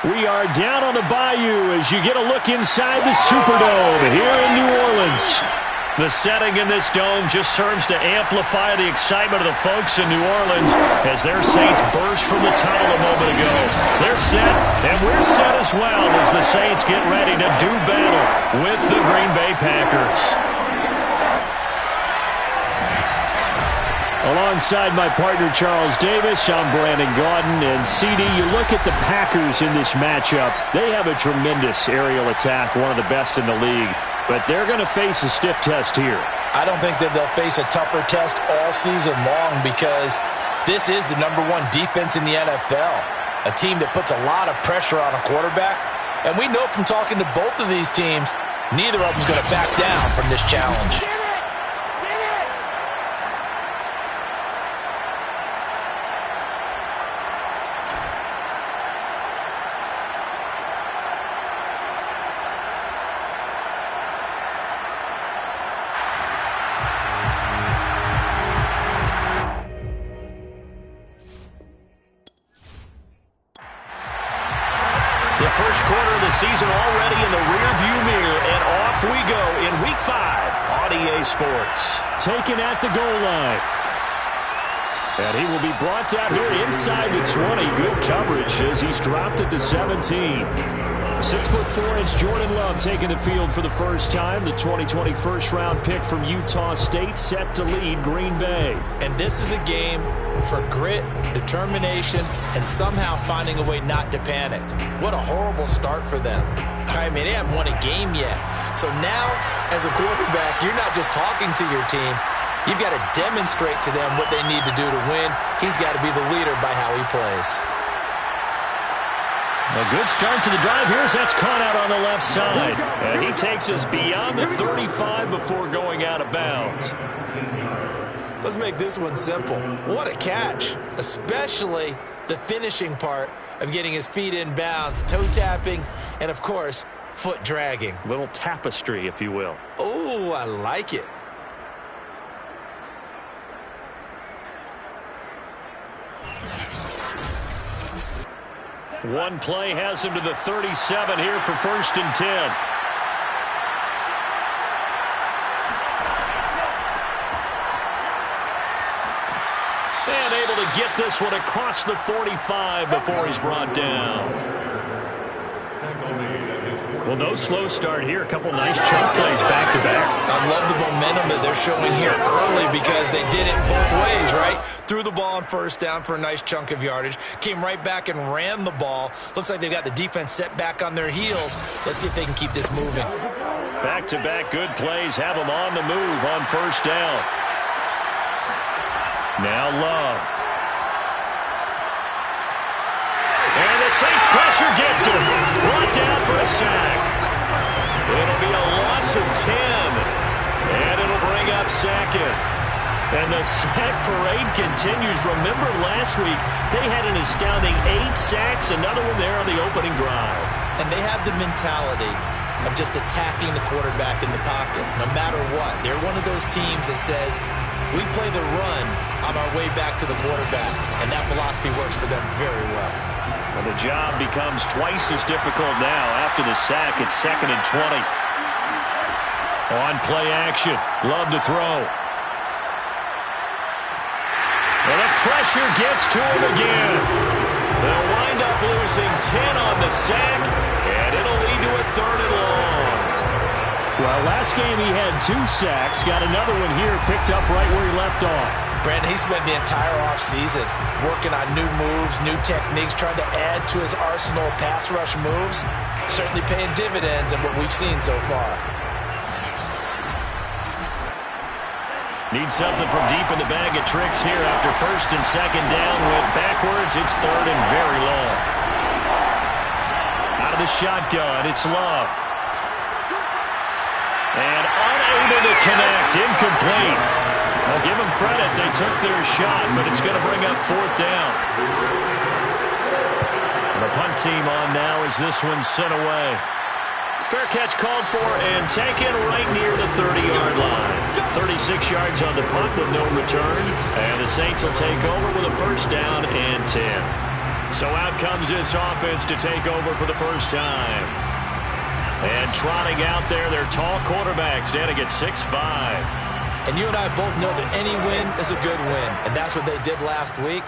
We are down on the bayou as you get a look inside the Superdome here in New Orleans. The setting in this dome just serves to amplify the excitement of the folks in New Orleans as their Saints burst from the tunnel a moment ago. They're set, and we're set as well as the Saints get ready to do battle with the Green Bay Packers. Alongside my partner Charles Davis, I'm Brandon Gaudin. And CD, you look at the Packers in this matchup. They have a tremendous aerial attack, one of the best in the league. But they're going to face a stiff test here. I don't think that they'll face a tougher test all season long because this is the #1 defense in the NFL. A team that puts a lot of pressure on a quarterback. And we know from talking to both of these teams, neither of them is going to back down from this challenge. The first quarter of the season already in the rearview mirror, and off we go in Week 5 on EA Sports. Taken at the goal line. And he will be brought down here inside the 20. Good coverage as he's dropped at the 17. 6'4" Jordan Love taking the field for the first time. The 2020 first-round pick from Utah State set to lead Green Bay. And this is a game for grit, determination, and somehow finding a way not to panic. What a horrible start for them. I mean, they haven't won a game yet. So now, as a quarterback, you're not just talking to your team. You've got to demonstrate to them what they need to do to win. He's got to be the leader by how he plays. A good start to the drive. Here's that's caught out on the left side. And he takes us beyond the 35 before going out of bounds. Let's make this one simple. What a catch, especially the finishing part of getting his feet in bounds, toe tapping, and, of course, foot dragging. Little tapestry, if you will. Oh, I like it. One play has him to the 37 here for 1st and 10. And able to get this one across the 45 before he's brought down. Well, no slow start here. A couple nice chunk plays back-to-back. I love the momentum that they're showing here early because they did it both ways, right? Threw the ball on 1st down for a nice chunk of yardage. Came right back and ran the ball. Looks like they've got the defense set back on their heels. Let's see if they can keep this moving. Back-to-back good plays have them on the move on 1st down. Now Love. And the Saints pressure gets him. Brought down for a sack. It'll be a loss of 10. And it'll bring up 2nd. And the sack parade continues. Remember last week, they had an astounding 8 sacks. Another one there on the opening drive. And they have the mentality of just attacking the quarterback in the pocket, no matter what. They're one of those teams that says, we play the run on our way back to the quarterback. And that philosophy works for them very well. Well, the job becomes twice as difficult now after the sack. It's 2nd and 20. On play action. Love to throw. And the pressure gets to him again. They'll wind up losing 10 on the sack, and it'll lead to a 3rd and long. Well, last game he had 2 sacks. Got another one here picked up right where he left off. Brandon, he spent the entire offseason working on new moves, new techniques, trying to add to his arsenal of pass rush moves. Certainly paying dividends in what we've seen so far. Needs something from deep in the bag of tricks here after 1st and 2nd down. Went backwards. It's 3rd and very long. Out of the shotgun, it's Love. And unable to connect. Incomplete. I'll give them credit. They took their shot, but it's going to bring up 4th down. And the punt team on now as this one's sent away. Fair catch called for and taken right near the 30-yard line. 36 yards on the punt with no return. And the Saints will take over with a 1st down and 10. So out comes this offense to take over for the first time. And trotting out there, their tall quarterback standing at 6'5". And you and I both know that any win is a good win, and that's what they did last week.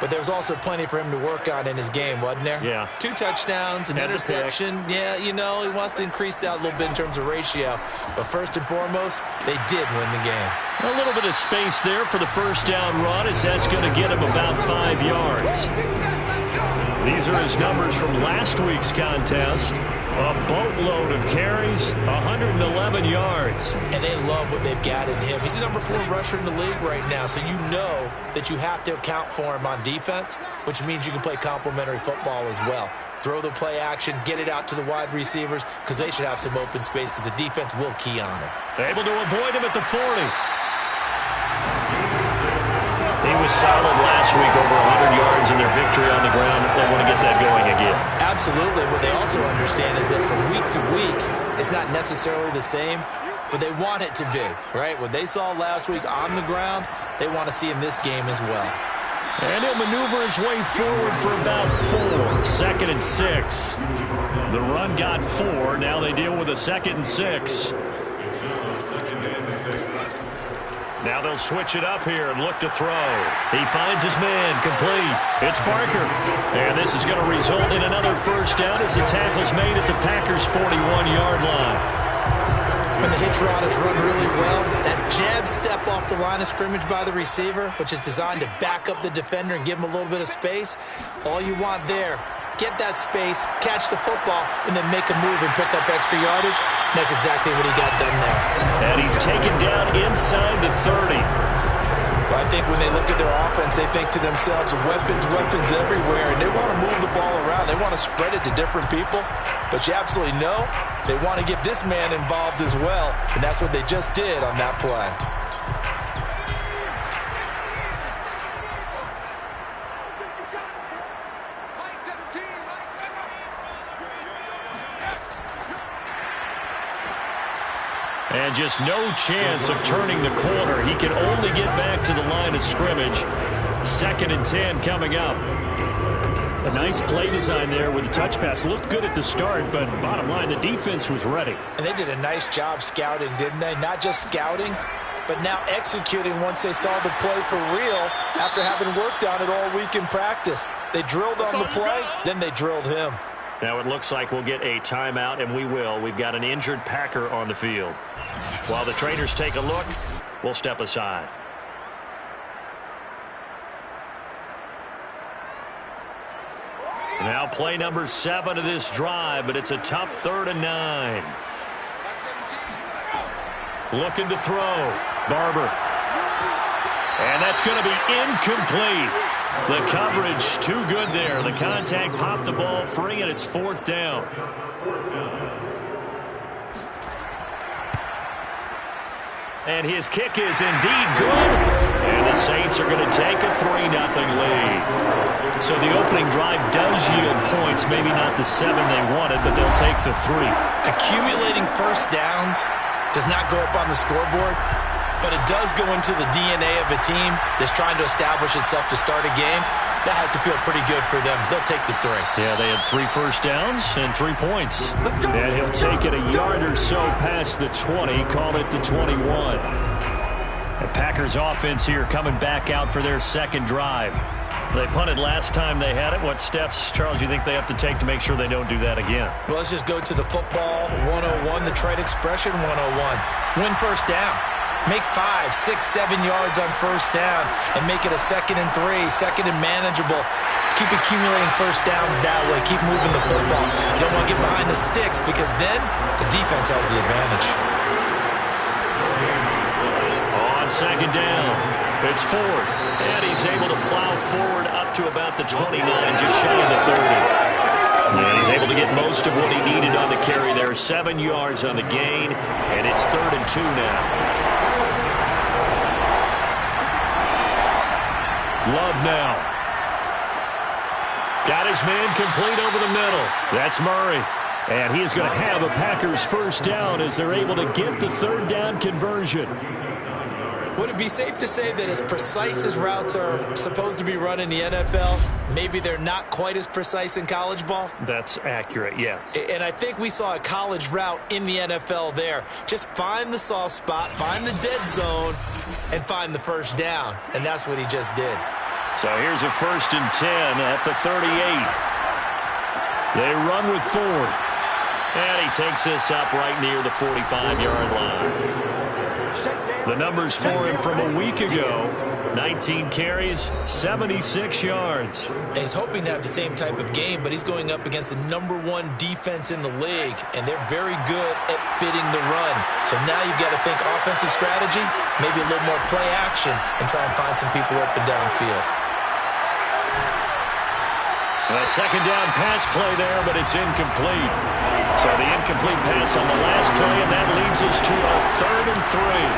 But there was also plenty for him to work on in his game, wasn't there? Yeah. 2 touchdowns, an interception. Yeah, you know, he wants to increase that a little bit in terms of ratio. But first and foremost, they did win the game. A little bit of space there for the first down run, as that's going to get him about 5 yards. These are his numbers from last week's contest. A boatload of carries, 111 yards. And they love what they've got in him. He's the number 4 rusher in the league right now, so you know that you have to account for him on defense, which means you can play complementary football as well. Throw the play action, get it out to the wide receivers, because they should have some open space, because the defense will key on him. Able to avoid him at the 40. He was solid last week, over 100 yards in their victory on the ground. They want to get that going again. Absolutely. What they also understand is that from week to week, it's not necessarily the same, but they want it to be, right? What they saw last week on the ground, they want to see in this game as well. And he'll maneuver his way forward for about 4. 2nd and 6. The run got 4. Now they deal with a 2nd and 6. Now they'll switch it up here and look to throw. He finds his man, complete. It's Barker. And this is going to result in another first down as the tackle's made at the Packers' 41-yard line. When the hitch route is run really well, that jab step off the line of scrimmage by the receiver, which is designed to back up the defender and give him a little bit of space, all you want there, get that space, catch the football, and then make a move and pick up extra yardage. And that's exactly what he got done there. And he's taken down inside the 30. Well, I think when they look at their offense, they think to themselves, weapons, weapons everywhere, and they want to move the ball around. They want to spread it to different people. But you absolutely know they want to get this man involved as well, and that's what they just did on that play. And just no chance of turning the corner. He can only get back to the line of scrimmage. 2nd and 10 coming up. A nice play design there with the touch pass. Looked good at the start, but bottom line, the defense was ready. And they did a nice job scouting, didn't they? Not just scouting, but now executing once they saw the play for real after having worked on it all week in practice. They drilled on the play, then they drilled him. Now it looks like we'll get a timeout, and we will. We've got an injured Packer on the field. While the traders take a look, we'll step aside. Now play number 7 of this drive, but it's a tough 3rd and 9. Looking to throw. Barber. And that's going to be incomplete. The coverage too good there. The contact popped the ball free, and it's 4th down. And his kick is indeed good. And the Saints are going to take a 3-0 lead. So the opening drive does yield points. Maybe not the 7 they wanted, but they'll take the 3. Accumulating first downs does not go up on the scoreboard, but it does go into the DNA of a team that's trying to establish itself to start a game. That has to feel pretty good for them. They'll take the 3. Yeah, they had 3 first downs and 3 points. And he'll take it a yard or so past the 20, call it the 21. The Packers offense here coming back out for their 2nd drive. They punted last time they had it. What steps, Charles, you think they have to take to make sure they don't do that again? Well, let's just go to the football 101, the trade expression 101. Win first down. Make 5, 6, 7 yards on first down and make it a 2nd and 3, 2nd and manageable. Keep accumulating first downs that way. Keep moving the football. You don't want to get behind the sticks because then the defense has the advantage. On 2nd down, it's Ford. And he's able to plow forward up to about the 29, just shy of the 30. And he's able to get most of what he needed on the carry there. 7 yards on the gain, and it's 3rd and 2 now. Love now. Got his man complete over the middle. That's Murray. And he is going to have a Packers first down as they're able to get the 3rd down conversion. Would it be safe to say that as precise as routes are supposed to be run in the NFL, maybe they're not quite as precise in college ball? That's accurate, yeah. And I think we saw a college route in the NFL there. Just find the soft spot, find the dead zone, and find the first down. And that's what he just did. So here's a 1st and 10 at the 38. They run with Ford. And he takes this up right near the 45-yard line. The numbers for him from a week ago, 19 carries, 76 yards. And he's hoping to have the same type of game, but he's going up against the #1 defense in the league, and they're very good at fitting the run. So now you've got to think offensive strategy, maybe a little more play action, and try and find some people open downfield. A second down pass play there, but it's incomplete. So the incomplete pass on the last play, and that leads us to a 3rd and 3.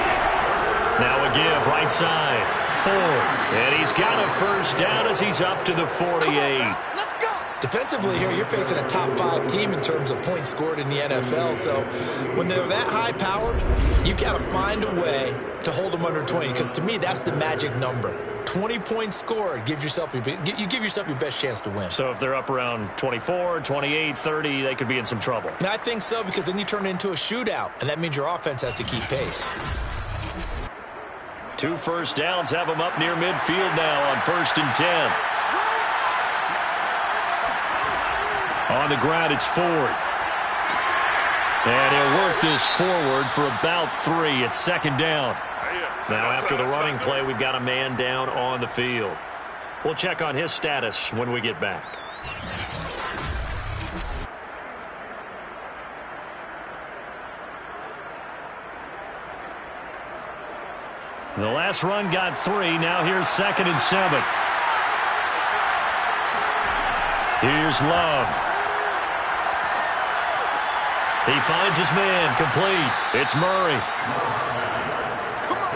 Now a give, right side, Ford. And he's got a first down as he's up to the 48. Let's go. Defensively here, you're facing a top 5 team in terms of points scored in the NFL. So when they're that high-powered, you've got to find a way to hold them under 20, because to me, that's the magic number. 20 points scored, you give yourself your best chance to win. So if they're up around 24, 28, 30, they could be in some trouble. And I think so, because then you turn it into a shootout, and that means your offense has to keep pace. 2 first downs have them up near midfield now on 1st and 10. On the ground, it's Ford. And he'll work this forward for about 3. It's 2nd down. Now, after the running play, we've got a man down on the field. We'll check on his status when we get back. The last run got 3. Now here's 2nd and 7. Here's Love. He finds his man, complete. It's Murray.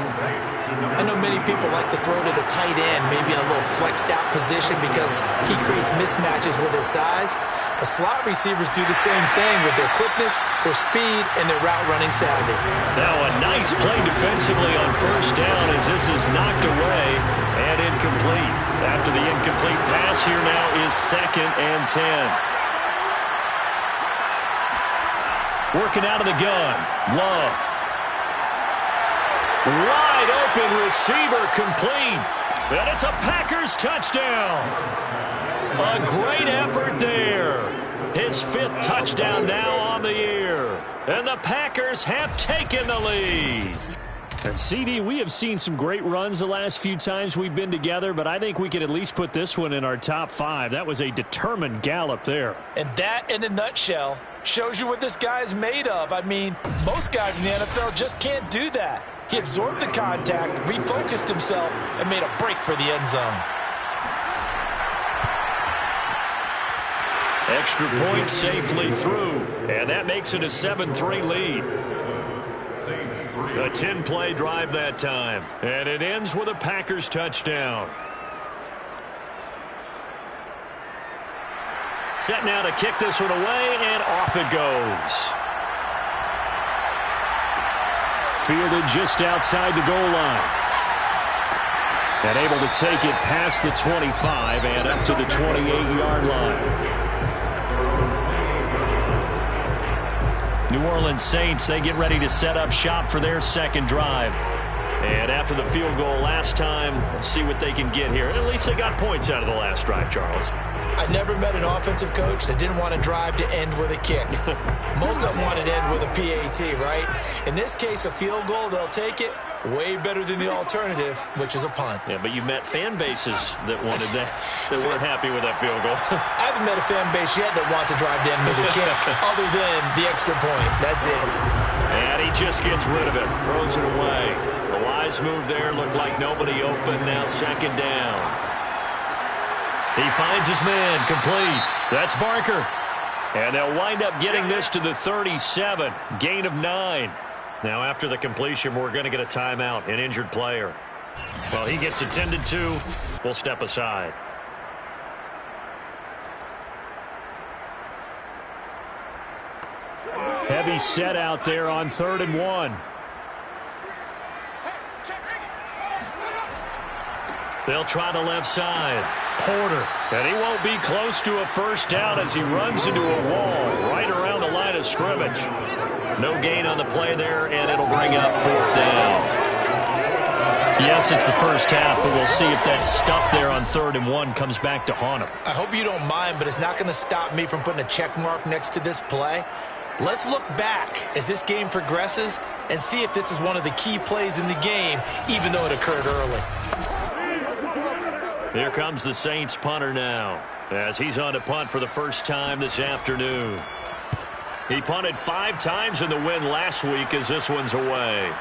I know many people like to throw to the tight end, maybe in a little flexed out position because he creates mismatches with his size. The slot receivers do the same thing with their quickness, their speed, and their route running savvy. Now a nice play defensively on 1st down as this is knocked away and incomplete. After the incomplete pass, here now is 2nd and 10. Working out of the gun, Love. Wide open receiver, complete. And it's a Packers touchdown. A great effort there. His 5th touchdown now on the year. And the Packers have taken the lead. And CD, we have seen some great runs the last few times we've been together, but I think we can at least put this one in our top 5. That was a determined gallop there. And that, in a nutshell, shows you what this guy is made of. I mean, most guys in the NFL just can't do that. He absorbed the contact, refocused himself, and made a break for the end zone. Extra point safely through, and that makes it a 7-3 lead. A 10-play drive that time, and it ends with a Packers touchdown. Set now to kick this one away, and off it goes. Fielded just outside the goal line. And able to take it past the 25 and up to the 28-yard line. New Orleans Saints, they get ready to set up shop for their 2nd drive. And after the field goal last time, we'll see what they can get here. At least they got points out of the last drive, Charles. I never met an offensive coach that didn't want to drive to end with a kick. Most of them wanted to end with a PAT, right? In this case, a field goal, they'll take it. Way better than the alternative, which is a punt. Yeah, but you met fan bases that wanted that, that weren't happy with that field goal. I haven't met a fan base yet that wants to drive to end with a kick, other than the extra point. That's it. And he just gets rid of it, throws it away. The wise move there, looked like nobody open. Now 2nd down. He finds his man, complete. That's Barker. And they'll wind up getting this to the 37, gain of 9. Now, after the completion, we're going to get a timeout, an injured player. Well, he gets attended to. We'll step aside. Heavy set out there on 3rd and 1. They'll try the left side. Porter. And he won't be close to a first down as he runs into a wall right around the line of scrimmage. No gain on the play there, and it'll bring up 4th down. Yes, it's the first half, but we'll see if that stuff there on 3rd and 1 comes back to haunt him. I hope you don't mind, but it's not going to stop me from putting a check mark next to this play. Let's look back as this game progresses and see if this is one of the key plays in the game, even though it occurred early. Here comes the Saints punter now, as he's on to punt for the first time this afternoon. He punted 5 times in the win last week as this one's away.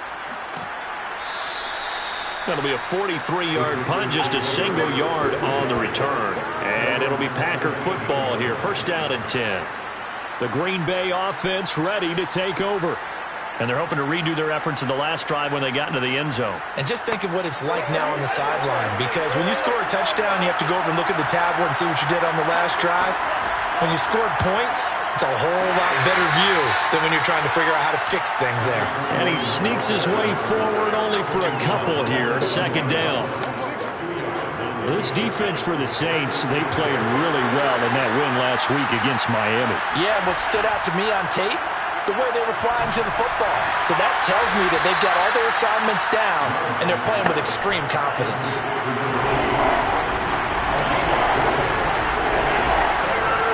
That'll be a 43-yard punt, just a single yard on the return. And it'll be Packer football here, first down and 10. The Green Bay offense ready to take over. And they're hoping to redo their efforts in the last drive when they got into the end zone. And just think of what it's like now on the sideline, because when you score a touchdown, you have to go over and look at the tablet and see what you did on the last drive. When you scored points, it's a whole lot better view than when you're trying to figure out how to fix things there. And he sneaks his way forward only for a couple here, second down. This defense for the Saints, they played really well in that win last week against Miami. Yeah, what stood out to me on tape, the way they were flying to the football. So that tells me that they've got all their assignments down, and they're playing with extreme confidence.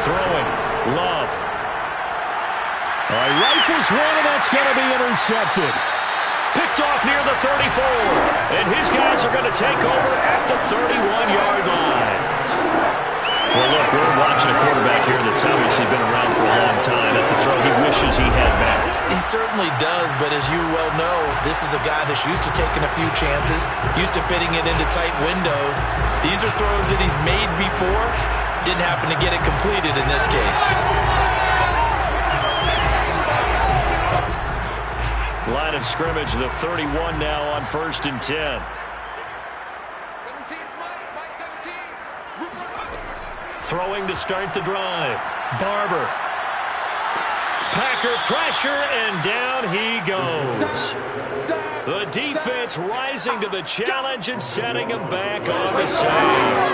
Throwing. Love. All right, rifles one, and that's going to be intercepted. Picked off near the 34. And his guys are going to take over at the 31-yard line. Well, look, we're watching a quarterback here that's obviously been around for a long time. That's a throw he wishes he had back. He certainly does, but as you well know, this is a guy that's used to taking a few chances, used to fitting it into tight windows. These are throws that he's made before. Didn't happen to get it completed in this case. Line of scrimmage, the 31 now on 1st and 10. Throwing to start the drive. Barber. Packer pressure, and down he goes. The defense rising to the challenge and setting him back on the save.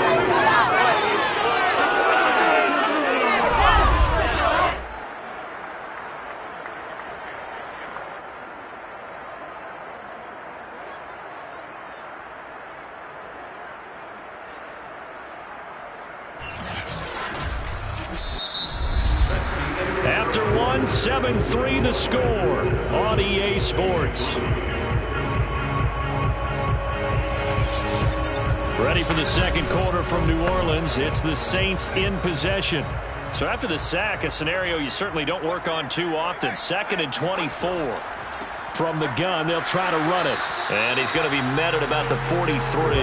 After 1, 7-3 the score on EA Sports. Ready for the second quarter from New Orleans. It's the Saints in possession. So after the sack, a scenario you certainly don't work on too often. 2nd and 24. From the gun, they'll try to run it. And he's going to be met at about the 43.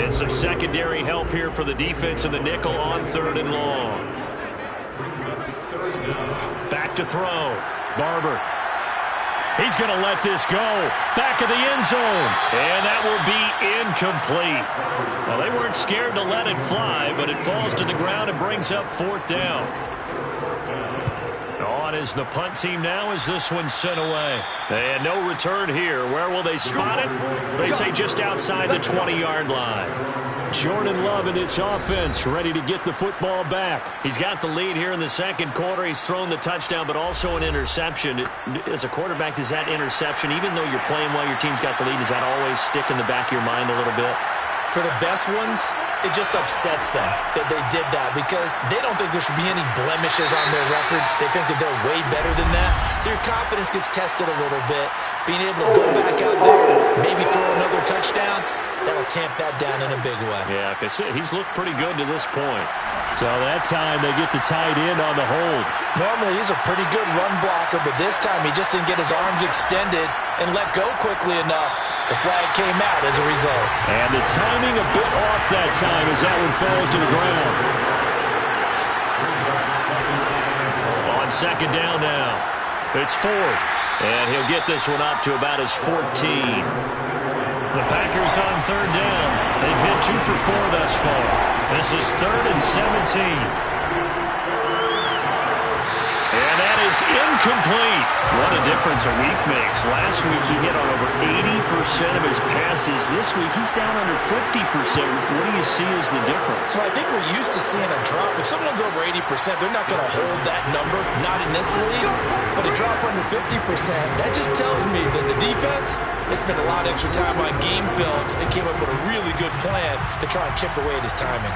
And some secondary help here for the defense in the nickel on 3rd and long. Back to throw. Barber. He's going to let this go. Back of the end zone. And that will be incomplete. Well, they weren't scared to let it fly, but it falls to the ground and brings up 4th down. On is the punt team now as this one's sent away. And no return here. Where will they spot it? They say just outside the 20-yard line. Jordan Love in this offense, ready to get the football back. He's got the lead here in the second quarter. He's thrown the touchdown, but also an interception. As a quarterback, does that interception, even though you're playing well, your team's got the lead, does that always stick in the back of your mind a little bit? For the best ones, it just upsets them that they did that because they don't think there should be any blemishes on their record. They think that they're way better than that. So your confidence gets tested a little bit. Being able to go back out there, maybe throw another touchdown, that'll tamp that down in a big way. Yeah, because he's looked pretty good to this point. So that time they get the tight end on the hold. Normally he's a pretty good run blocker, but this time he just didn't get his arms extended and let go quickly enough. The flag came out as a result. And the timing a bit off that time as that one falls to the ground. On second down now. It's 4th. And he'll get this one up to about his 14. The Packers on 3rd down. They've hit 2 for 4 thus far. This is 3rd and 17. And that is Incomplete. What a difference a week makes. Last week he hit on over 80% of his passes. This week he's down under 50%. What do you see as the difference? Well, I think we're used to seeing a drop. If someone's over 80%, they're not going to hold that number, not in this league. But a drop under 50%, that just tells me that the defense, they spent a lot of extra time on game films and came up with a really good plan to try and chip away at his timing.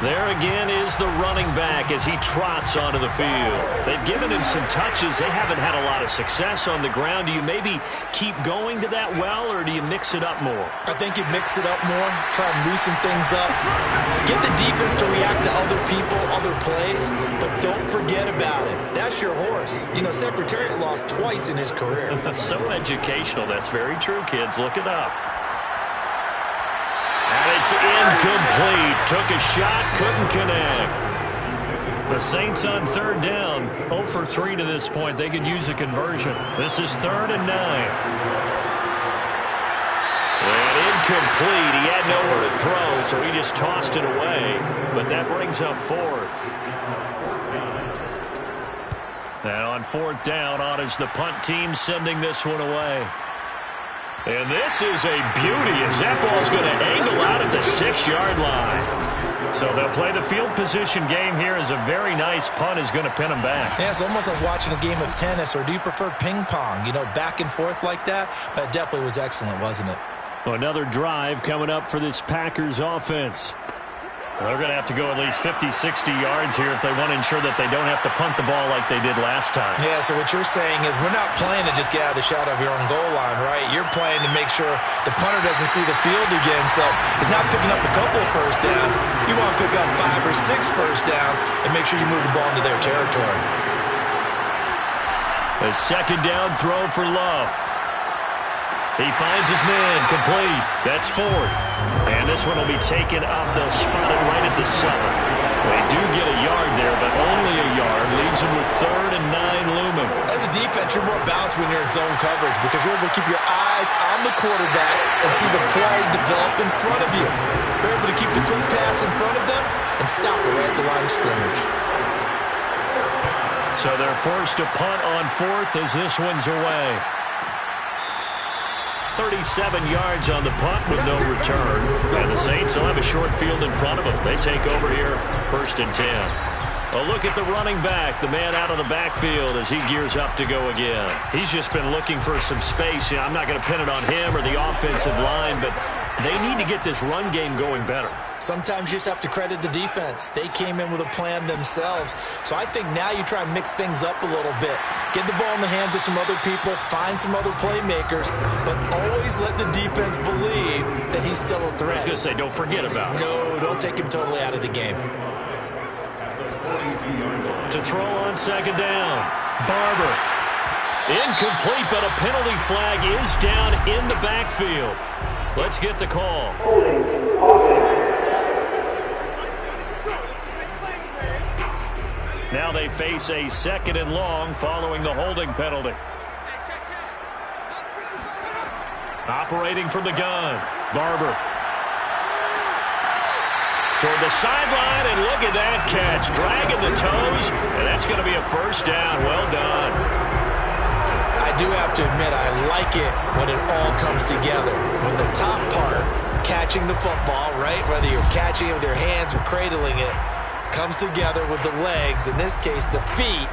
There again is the running back as he trots onto the field. They've given him some touches. They haven't had a lot of success on the ground. Do you maybe keep going to that well, or do you mix it up more? I think you mix it up more, try and loosen things up, get the defense to react to other people, other plays, but don't forget about it. That's your horse. You know, Secretariat lost twice in his career. So educational. That's very true, kids. Look it up. And it's incomplete. Took a shot, couldn't connect. The Saints on third down, 0 for 3 to this point. They could use a conversion. This is 3rd and 9. And incomplete. He had nowhere to throw, so he just tossed it away. But that brings up 4th. Now on 4th down, on is the punt team sending this one away. And this is a beauty as that ball's going to angle out at the 6-yard line. So they'll play the field position game here as a very nice punt is going to pin them back. Yeah, it's almost like watching a game of tennis, or do you prefer ping pong? You know, back and forth like that? But it definitely was excellent, wasn't it? Well, another drive coming up for this Packers offense. They're going to have to go at least 50, 60 yards here if they want to ensure that they don't have to punt the ball like they did last time. Yeah, so what you're saying is we're not playing to just get out of the shot of your own goal line, right? You're playing to make sure the punter doesn't see the field again. So it's not picking up a couple of first downs. You want to pick up 5 or 6 first downs and make sure you move the ball into their territory. A second down throw for Love. He finds his man, complete. That's Ford. And this one will be taken up. They'll spot it right at the 7. They do get a yard there, but only a yard. Leaves them with 3rd and 9 looming. As a defense, you're more balanced when you're in zone coverage because you're able to keep your eyes on the quarterback and see the play develop in front of you. You're able to keep the quick pass in front of them and stop it right at the line of scrimmage. So they're forced to punt on 4th as this one's away. 37 yards on the punt with no return. And the Saints will have a short field in front of them. They take over here, 1st and 10. A look at the running back, the man out of the backfield as he gears up to go again. He's just been looking for some space. I'm not going to pin it on him or the offensive line, but they need to get this run game going better. Sometimes you just have to credit the defense. They came in with a plan themselves. So I think now you try and mix things up a little bit. Get the ball in the hands of some other people, find some other playmakers, but always let the defense believe that he's still a threat. I was going to say, don't forget about it. No, don't take him totally out of the game. To throw on 2nd down, Barber. Incomplete, but a penalty flag is down in the backfield. Let's get the call. Now they face a 2nd and long following the holding penalty. Operating from the gun, Barber. Toward the sideline, and look at that catch. Dragging the toes, and that's going to be a 1st down. Well done. I do have to admit, I like it when it all comes together. When the top part, catching the football, right, whether you're catching it with your hands or cradling it, comes together with the legs, in this case the feet,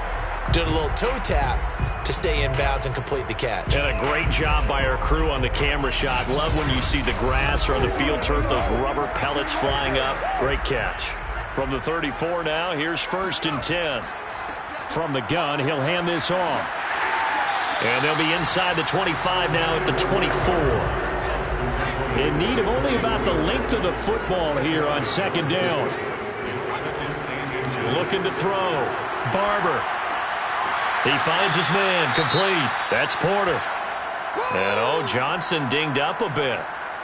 doing a little toe tap to stay in bounds and complete the catch. And a great job by our crew on the camera shot. Love when you see the grass or the field turf, those rubber pellets flying up. Great catch. From the 34 now, here's 1st and 10. From the gun, he'll hand this off. And they'll be inside the 25 now at the 24. In need of only about the length of the football here on 2nd down. Looking to throw. Barber. He finds his man. Complete. That's Porter. And, Johnson dinged up a bit.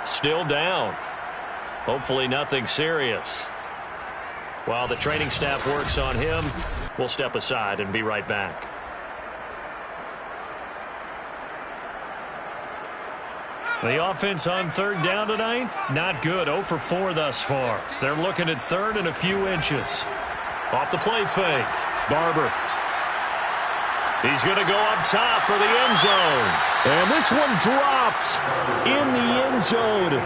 Still down. Hopefully nothing serious. While the training staff works on him, we'll step aside and be right back. The offense on 3rd down tonight, not good. 0 for 4 thus far. They're looking at 3rd and a few inches. Off the play fake. Barber. He's going to go up top for the end zone. And this one dropped in the end zone.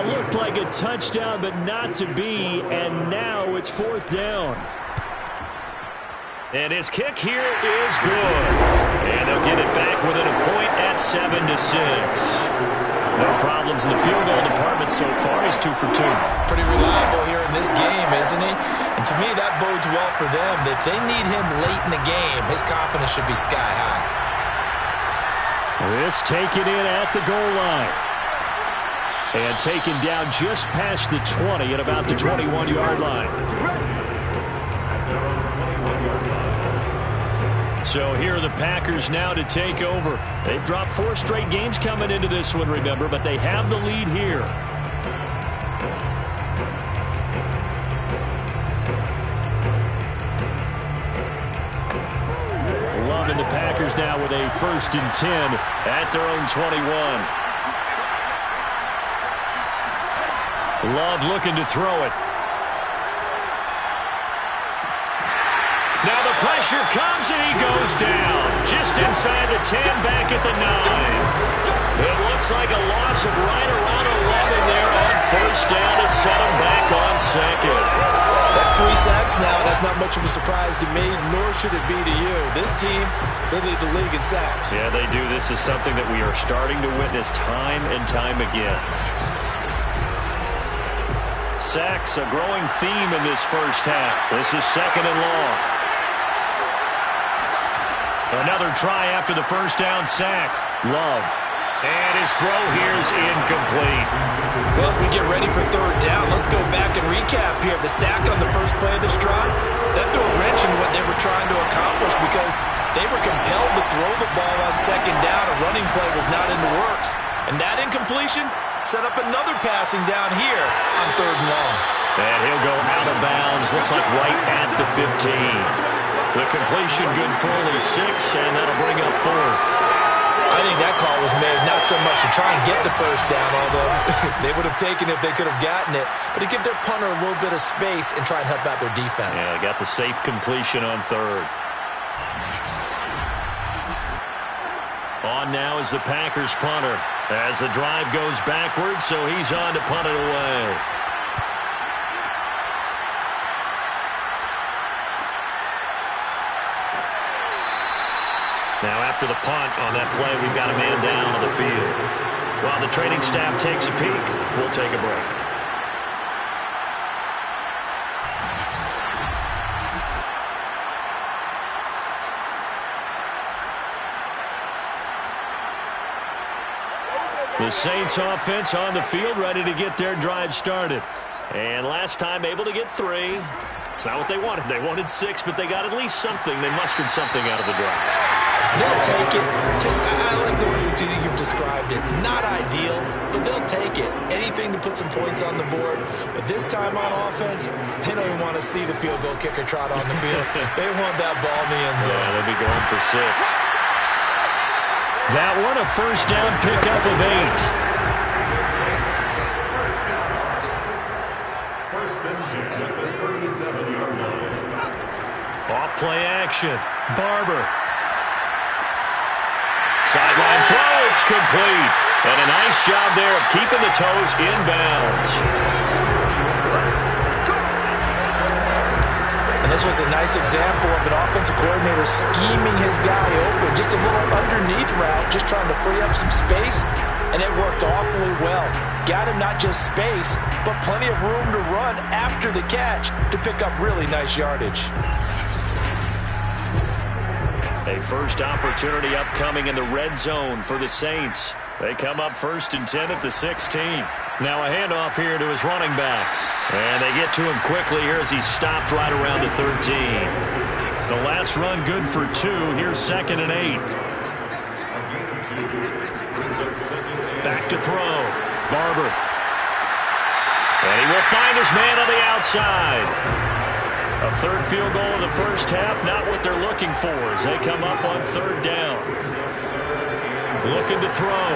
Looked like a touchdown, but not to be. And now it's 4th down. And his kick here is good. And they'll get it back within a point at 7-6. No problems in the field goal department so far. He's 2 for 2. Pretty reliable here in this game, isn't he? And to me, that bodes well for them. If they need him late in the game, his confidence should be sky high. This taken in at the goal line. And taken down just past the 20 at about the 21-yard line. So here are the Packers now to take over. They've dropped 4 straight games coming into this one, remember, but they have the lead here. Loving the Packers now with a 1st and 10 at their own 21. Love looking to throw it. Now the pressure comes and he goes down. Just inside the 10, back at the 9. It looks like a loss of right around 11 there on 1st down to set him back on 2nd. That's 3 sacks now. That's not much of a surprise to me, nor should it be to you. This team, they lead the league in sacks. Yeah, they do. This is something that we are starting to witness time and time again. Sacks, a growing theme in this first half. This is 2nd and long. Another try after the 1st down sack. Love. And his throw here is incomplete. Well, as we get ready for 3rd down, let's go back and recap here. The sack on the first play of this drive, that threw a wrench in what they were trying to accomplish because they were compelled to throw the ball on 2nd down. A running play was not in the works. And that incompletion set up another passing down here on 3rd and long. And he'll go out of bounds. Looks like right at the 15. The completion good for only 6, and that'll bring up 4th. I think that call was made not so much to try and get the 1st down, although they would have taken it if they could have gotten it, but to give their punter a little bit of space and try and help out their defense. Yeah, they got the safe completion on 3rd. On now is the Packers punter as the drive goes backwards, so he's on to punt it away. Now after the punt on that play, we've got a man down on the field. While the training staff takes a peek, we'll take a break. The Saints offense on the field, ready to get their drive started. And last time able to get 3. It's not what they wanted. They wanted 6, but they got at least something. They mustered something out of the drive. They'll take it. I like the way you've described it. Not ideal, but they'll take it. Anything to put some points on the board. But this time on offense, they don't even want to see the field goal kicker trot on the field. They want that ball in the end zone. Yeah, they'll be going for 6. That one a 1st down pickup of 8. Off play action. Barber. Sideline throw, it's complete. And a nice job there of keeping the toes in bounds. And this was a nice example of an offensive coordinator scheming his guy open. Just a little underneath route, just trying to free up some space. And it worked awfully well. Got him not just space, but plenty of room to run after the catch to pick up really nice yardage. A first opportunity upcoming in the red zone for the Saints. They come up 1st and 10 at the 16. Now a handoff here to his running back. And they get to him quickly here as he's stopped right around the 13. The last run good for 2. Here's 2nd and 8. Back to throw. Barber. And he will find his man on the outside. A 3rd field goal in the first half, not what they're looking for as they come up on 3rd down. Looking to throw.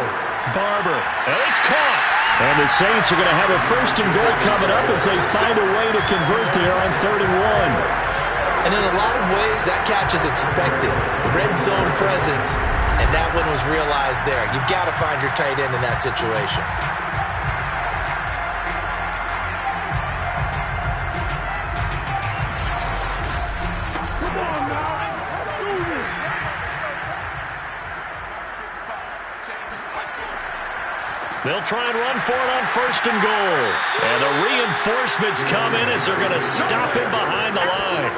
Barber. And it's caught. And the Saints are going to have a 1st and goal coming up as they find a way to convert there on 3rd and 1. And in a lot of ways, that catch is expected. Red zone presence, and that one was realized there. You've got to find your tight end in that situation. They'll try and run for it on 1st and goal. And the reinforcements come in as they're going to stop him behind the line.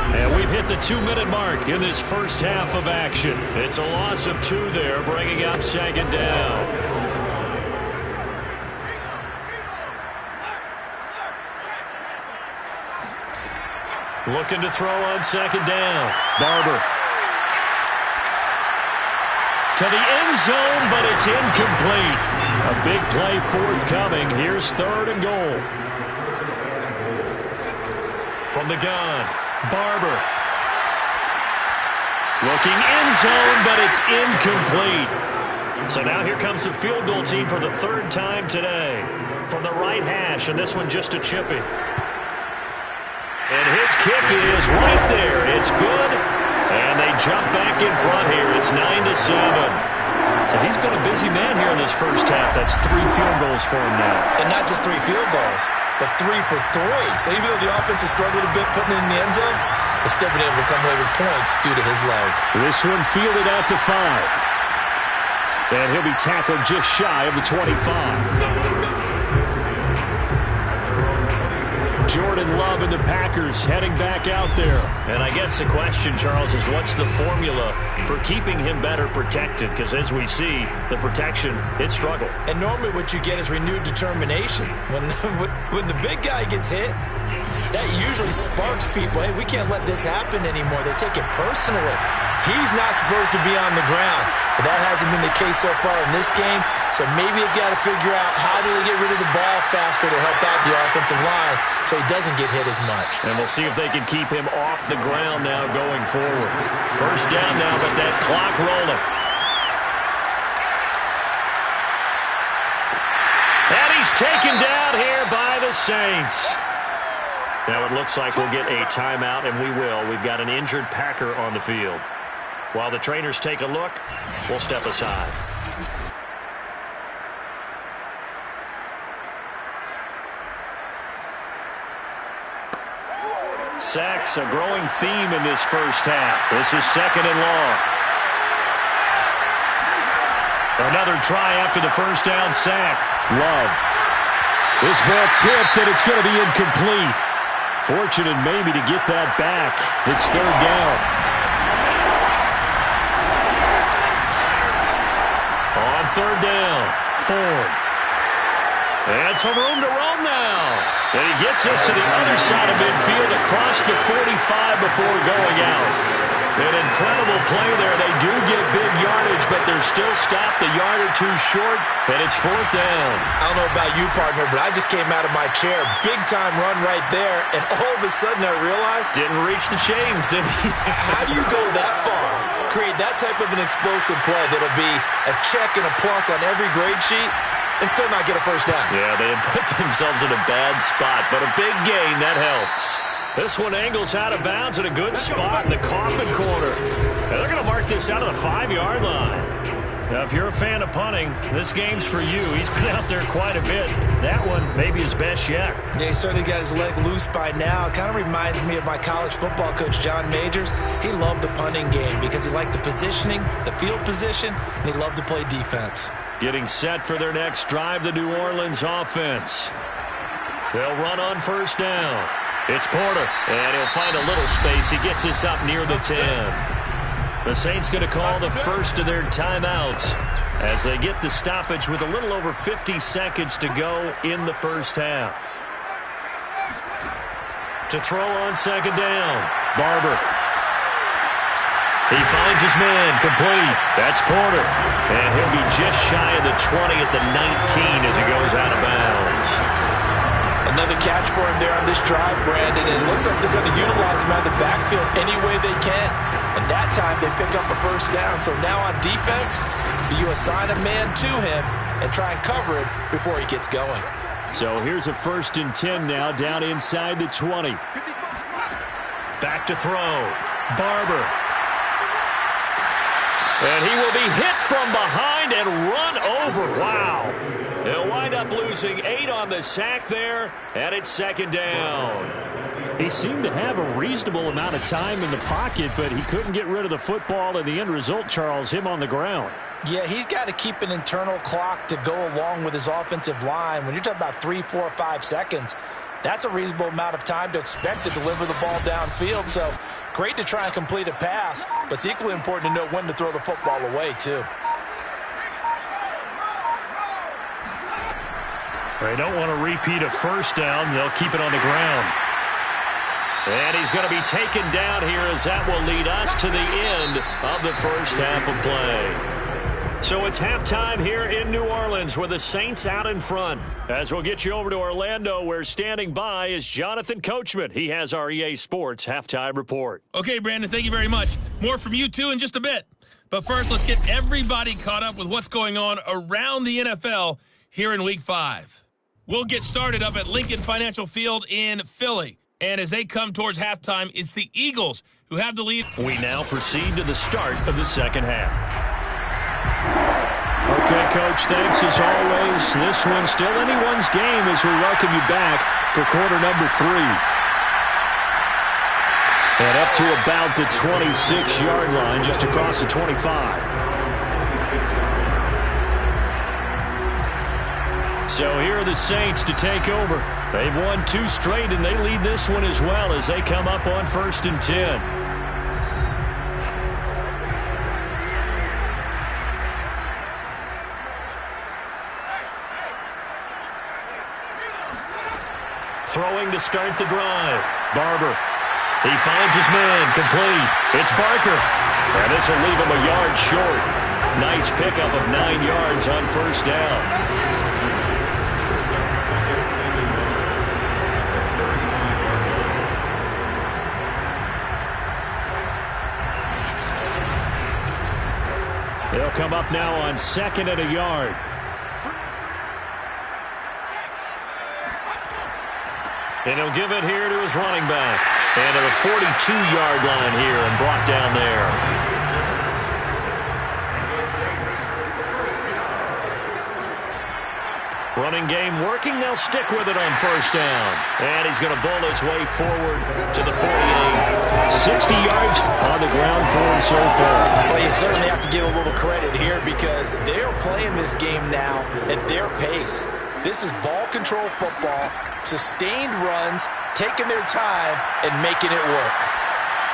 And we've hit the 2-minute mark in this first half of action. It's a loss of 2 there, bringing up 2nd down. Looking to throw on 2nd down. Barber. To the end zone, but it's incomplete. A big play forthcoming. Here's 3rd and goal. From the gun, Barber. Looking end zone, but it's incomplete. So now here comes the field goal team for the 3rd time today. From the right hash, and this one just a chippy. And his kick is right there. It's good. And they jump back in front here. It's 9-7. So he's been a busy man here in this first half. That's 3 field goals for him now. And not just 3 field goals, but 3 for 3. So even though the offense has struggled a bit putting it in the end zone, they've still been able to come away with points due to his leg. This one fielded at the 5. And he'll be tackled just shy of the 25. Jordan Love and the Packers heading back out there. And I guess the question, Charles, is what's the formula for keeping him better protected? Because as we see, the protection, it struggled. And normally what you get is renewed determination. When the big guy gets hit, that usually sparks people. Hey, we can't let this happen anymore. They take it personally. He's not supposed to be on the ground, but that hasn't been the case so far in this game. So maybe they've got to figure out how do they get rid of the ball faster to help out the offensive line so he doesn't get hit as much. And we'll see if they can keep him off the ground now going forward. 1st down now, but that clock rolling. And he's taken down here by the Saints. Now it looks like we'll get a timeout, and we will. We've got an injured Packer on the field. While the trainers take a look, we'll step aside. Sacks, a growing theme in this first half. This is 2nd and long. Another try after the 1st down sack. Love. This ball tipped, and it's going to be incomplete. Fortunate maybe to get that back. It's 3rd down. On 3rd down, Ford. And some room to roam now. And he gets us to the other side of midfield across the 45 before going out. An incredible play there. They do get big yardage, but they're still stopped a yard or 2 short, and it's 4th down. I don't know about you, partner, but I just came out of my chair. Big-time run right there, and all of a sudden I realized... Didn't reach the chains, did he? How do you go that far? Create that type of an explosive play that'll be a check and a plus on every grade sheet and still not get a 1st down. Yeah, they had put themselves in a bad spot, but a big gain, that helps. This one angles out of bounds in a good spot in the coffin corner. And they're going to mark this out of the 5-yard line. Now, if you're a fan of punting, this game's for you. He's been out there quite a bit. That one maybe his best yet. Yeah, he certainly got his leg loose by now. It kind of reminds me of my college football coach, John Majors. He loved the punting game because he liked the positioning, the field position, and he loved to play defense. Getting set for their next drive, the New Orleans offense. They'll run on 1st down. It's Porter, and he'll find a little space. He gets us up near the 10. The Saints going to call the first of their timeouts as they get the stoppage with a little over 50 seconds to go in the first half. To throw on 2nd down, Barber. He finds his man, complete. That's Porter, and he'll be just shy of the 20 at the 19 as he goes out of bounds. Another catch for him there on this drive, Brandon, and it looks like they're going to utilize him out of the backfield any way they can. And that time they pick up a 1st down. So now on defense, you assign a man to him and try and cover it before he gets going. So here's a 1st and 10 now down inside the 20. Back to throw. Barber. And he will be hit from behind and run over. Wow. They'll wind up losing 8 on the sack there, and it's second down. He seemed to have a reasonable amount of time in the pocket, but he couldn't get rid of the football, and the end result, Charles, him on the ground. Yeah, he's got to keep an internal clock to go along with his offensive line. When you're talking about 3, 4, 5 seconds, that's a reasonable amount of time to expect to deliver the ball downfield. So great to try and complete a pass, but it's equally important to know when to throw the football away, too. They don't want to repeat a first down. They'll keep it on the ground. And he's going to be taken down here as that will lead us to the end of the first half of play. So it's halftime here in New Orleans with the Saints out in front. As we'll get you over to Orlando, where standing by is Jonathan Coachman. He has our EA Sports halftime report. Okay, Brandon, thank you very much. More from you, too, in just a bit. But first, let's get everybody caught up with what's going on around the NFL here in Week 5. We'll get started up at Lincoln Financial Field in Philly. And as they come towards halftime, it's the Eagles who have the lead. We now proceed to the start of the second half. Okay, Coach, thanks as always. This one's still anyone's game as we welcome you back for quarter number 3. And up to about the 26-yard line, just across the 25. So here are the Saints to take over. They've won 2 straight, and they lead this one as well as they come up on 1st and 10. Throwing to start the drive. Barber. He finds his man. Complete. It's Barker. And this will leave him a yard short. Nice pickup of 9 yards on first down. They'll come up now on 2nd and a yard. And he'll give it here to his running back. And to the 42-yard line here and brought down there. Running game working. They'll stick with it on first down. And he's going to bull his way forward to the 48. 60 yards on the ground for him so far. Well, you certainly have to give a little credit here because they're playing this game now at their pace. This is ball control football, sustained runs, taking their time, and making it work.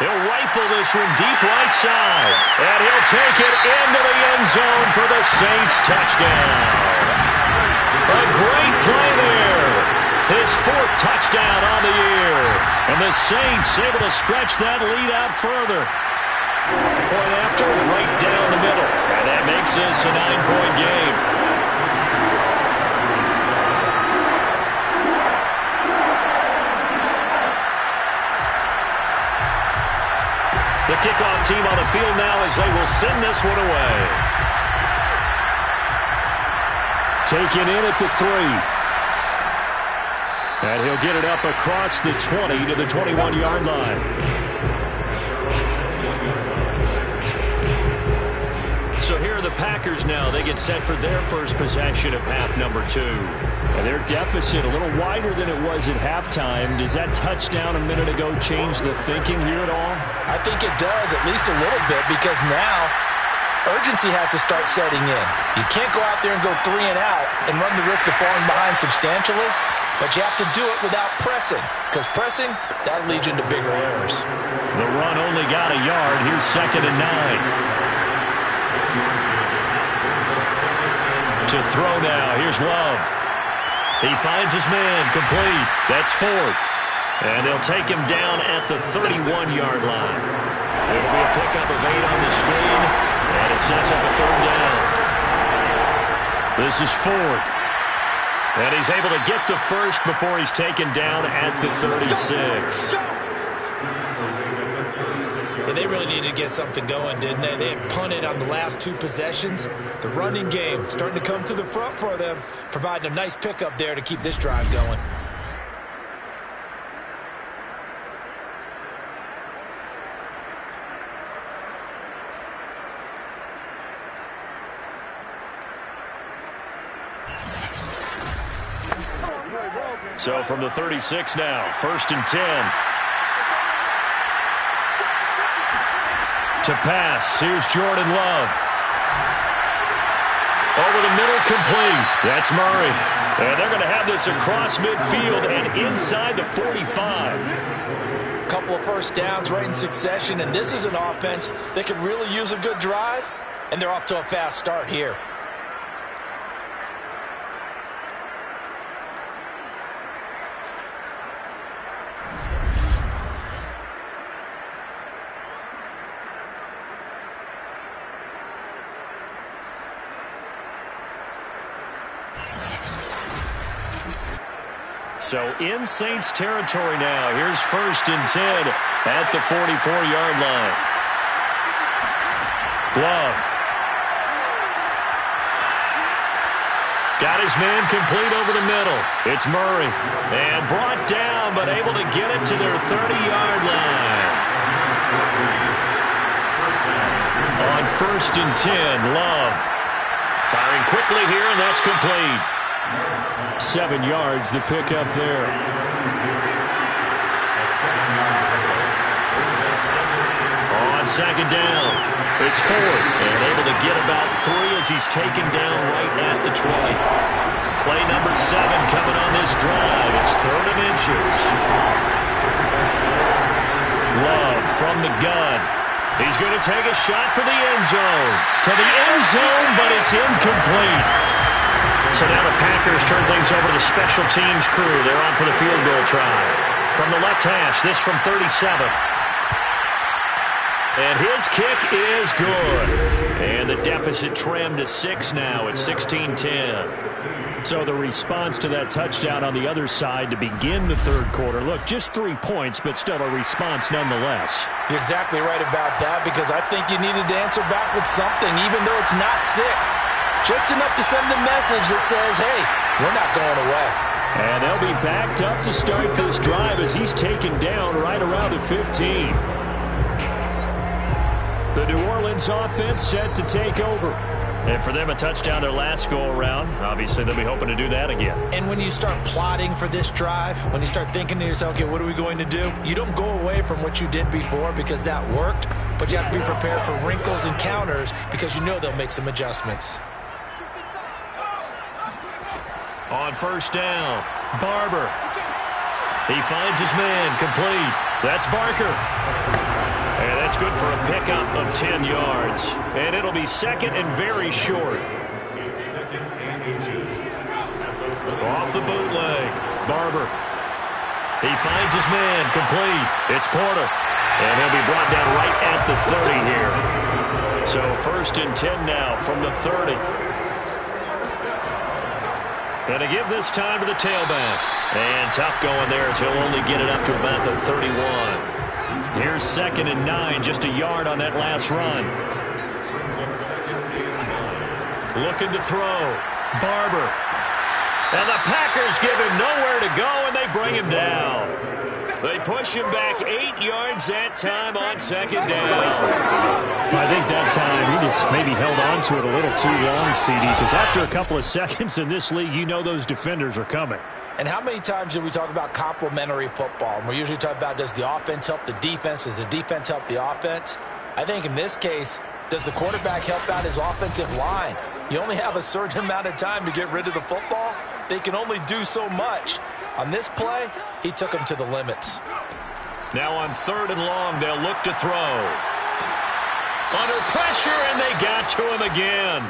He'll rifle this one deep right side. And he'll take it into the end zone for the Saints touchdown. A great play there. His 4th touchdown on the year. And the Saints able to stretch that lead out further. Point after, right down the middle. And that makes this a 9-point game. The kickoff team on the field now as they will send this one away. Taken in at the 3. And he'll get it up across the 20 to the 21-yard line. So here are the Packers now. They get set for their first possession of half number 2. And their deficit a little wider than it was at halftime. Does that touchdown a minute ago change the thinking here at all? I think it does, at least a little bit, because now urgency has to start setting in. You can't go out there and go 3 and out and run the risk of falling behind substantially, but you have to do it without pressing, because pressing, that'll lead you into bigger errors. The run only got a yard. Here's 2nd and 9. To throw now. Here's Love. He finds his man. Complete. That's Ford. And they'll take him down at the 31-yard line. There'll be a pickup of 8 on the screen, and it sets up a 3rd down. This is Ford. And he's able to get the first before he's taken down at the 36. Yeah, they really needed to get something going, didn't they? They had punted on the last 2 possessions. The running game starting to come to the front for them, providing a nice pickup there to keep this drive going. So from the 36 now, 1st and 10. To pass, here's Jordan Love. Over the middle, complete. That's Murray. And they're going to have this across midfield and inside the 45. A couple of first downs right in succession, and this is an offense that could really use a good drive, and they're off to a fast start here. So in Saints territory now. Here's 1st and 10 at the 44-yard line. Love. Got his man complete over the middle. It's Murray. And brought down, but able to get it to their 30-yard line. On 1st and 10, Love. Firing quickly here, and that's complete. 7 yards to pick up there. On 2nd down, it's Ford, and able to get about 3 as he's taken down right at the 20. Play number 7 coming on this drive. It's 3rd and inches. Love from the gun. He's going to take a shot for the end zone. To the end zone, but it's incomplete. So now the Packers turn things over to the special teams crew. They're on for the field goal try. From the left hash, this from 37. And his kick is good. And the deficit trimmed to 6 now at 16-10. So the response to that touchdown on the other side to begin the 3rd quarter. Look, just 3 points, but still a response nonetheless. You're exactly right about that, because I think you needed to answer back with something, even though it's not 6. Just enough to send the message that says, hey, we're not going away. And they'll be backed up to start this drive as he's taken down right around the 15. The New Orleans offense set to take over. And for them, a touchdown their last go-around. Obviously, they'll be hoping to do that again. And when you start plotting for this drive, when you start thinking to yourself, okay, what are we going to do? You don't go away from what you did before because that worked, but you have to be prepared for wrinkles and counters because you know they'll make some adjustments. On 1st down, Barber. He finds his man, complete. That's Barker. And that's good for a pickup of 10 yards. And it'll be 2nd and very short. Off the bootleg, Barber. He finds his man, complete. It's Porter. And he'll be brought down right at the 30 here. So 1st and 10 now from the 30. Going to give this time to the tailback. And tough going there as he'll only get it up to about the 31. Here's 2nd and 9, just a yard on that last run. Looking to throw. Barber. And the Packers give him nowhere to go, and they bring him down. They push him back 8 yards that time on 2nd down. I think that time he just maybe held on to it a little too long, CD, because after a couple of seconds in this league, you know those defenders are coming. And how many times do we talk about complementary football? And we're usually talking about, does the offense help the defense? Does the defense help the offense? I think in this case, does the quarterback help out his offensive line? You only have a certain amount of time to get rid of the football. They can only do so much. On this play, he took them to the limits. Now on 3rd and long, they'll look to throw. Under pressure, and they got to him again.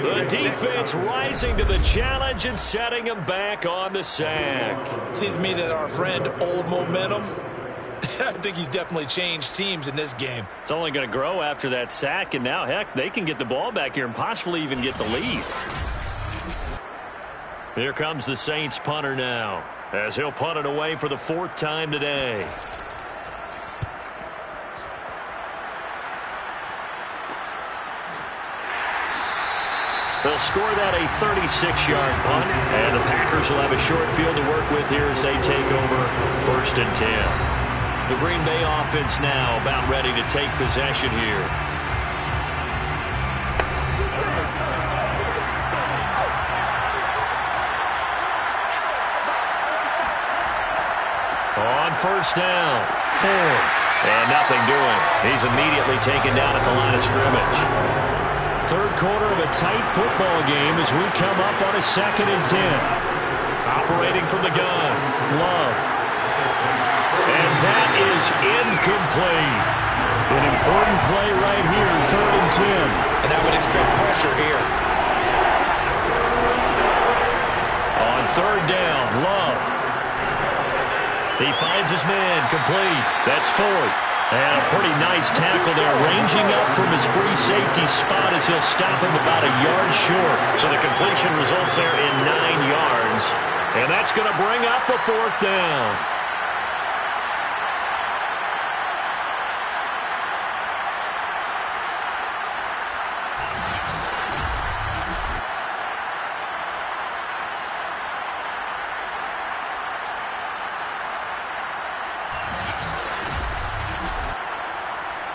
The defense rising to the challenge and setting him back on the sack. Seems to me that our friend, Old Momentum, I think he's definitely changed teams in this game. It's only going to grow after that sack, and now, heck, they can get the ball back here and possibly even get the lead. Here comes the Saints punter now, as he'll punt it away for the 4th time today. They'll score that a 36-yard punt, and the Packers will have a short field to work with here as they take over 1st and 10. The Green Bay offense now about ready to take possession here. first down. 4. And nothing doing. He's immediately taken down at the line of scrimmage. Third quarter of a tight football game as we come up on a 2nd and 10. Operating from the gun. Love. And that is incomplete. An important play right here, 3rd and 10. And I would expect pressure here. On 3rd down, Love. He finds his man, complete. That's 4th. And a pretty nice tackle there, ranging up from his free safety spot as he'll stop him about a yard short. So the completion results there in 9 yards. And that's going to bring up a 4th down.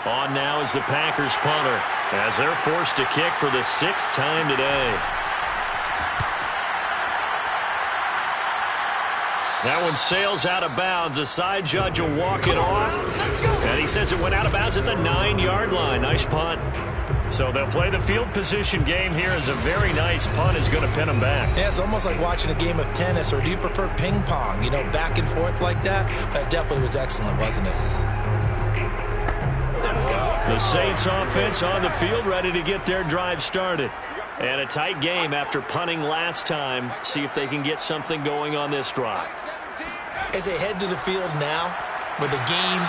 On now is the Packers punter as they're forced to kick for the 6th time today. That one sails out of bounds. The side judge will walk it off. And he says it went out of bounds at the 9-yard line. Nice punt. So they'll play the field position game here as a very nice punt is going to pin them back. Yeah, it's almost like watching a game of tennis, or do you prefer ping pong? You know, back and forth like that? That definitely was excellent, wasn't it? The Saints offense on the field, ready to get their drive started. And a tight game after punting last time. See if they can get something going on this drive. As they head to the field now, with the game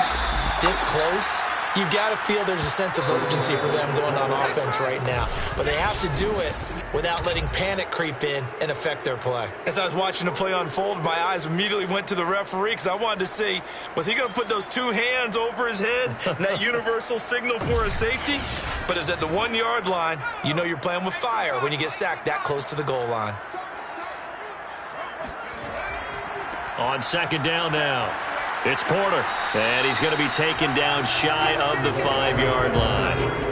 this close, you've got to feel there's a sense of urgency for them going on offense right now. But they have to do it without letting panic creep in and affect their play. As I was watching the play unfold, my eyes immediately went to the referee because I wanted to see, was he going to put those 2 hands over his head and that universal signal for a safety? But it's at the 1-yard line. You know you're playing with fire when you get sacked that close to the goal line. On 2nd down now, it's Porter. And he's going to be taken down shy of the 5-yard line.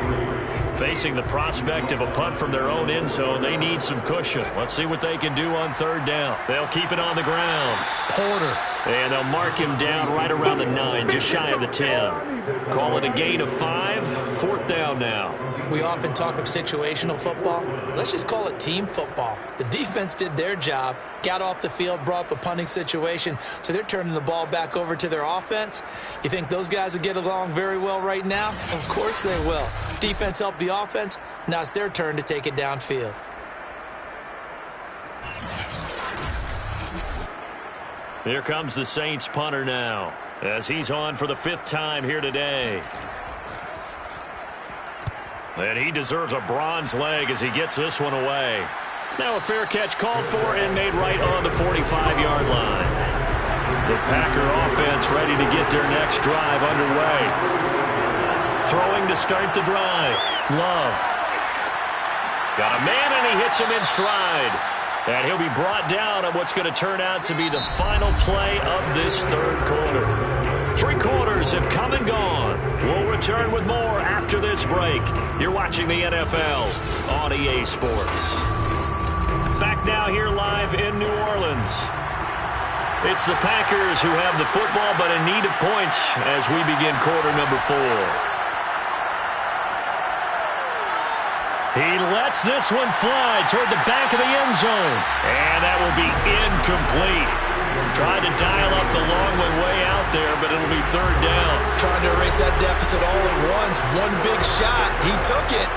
Facing the prospect of a punt from their own end zone, they need some cushion. Let's see what they can do on 3rd down. They'll keep it on the ground. Porter. And they'll mark him down right around the 9, just shy of the 10. Call it a gain of 5. 4th down now. We often talk of situational football. Let's just call it team football. The defense did their job, got off the field, brought up a punting situation, so they're turning the ball back over to their offense. You think those guys will get along very well right now? Of course they will. Defense helped the offense. Now it's their turn to take it downfield. Here comes the Saints punter now, as he's on for the 5th time here today. And he deserves a bronze leg as he gets this one away. Now a fair catch called for and made right on the 45-yard line. The Packer offense ready to get their next drive underway. Throwing to start the drive. Love. Got a man and he hits him in stride. And he'll be brought down on what's going to turn out to be the final play of this 3rd quarter. 3 quarters have come and gone. We'll return with more after this break. You're watching the NFL on EA Sports. Back now here live in New Orleans. It's the Packers who have the football but in need of points as we begin quarter number 4. He lets this one fly toward the back of the end zone. And that will be incomplete. Trying to dial up the long way out there, but it'll be 3rd down. Trying to erase that deficit all at once. One big shot. He took it.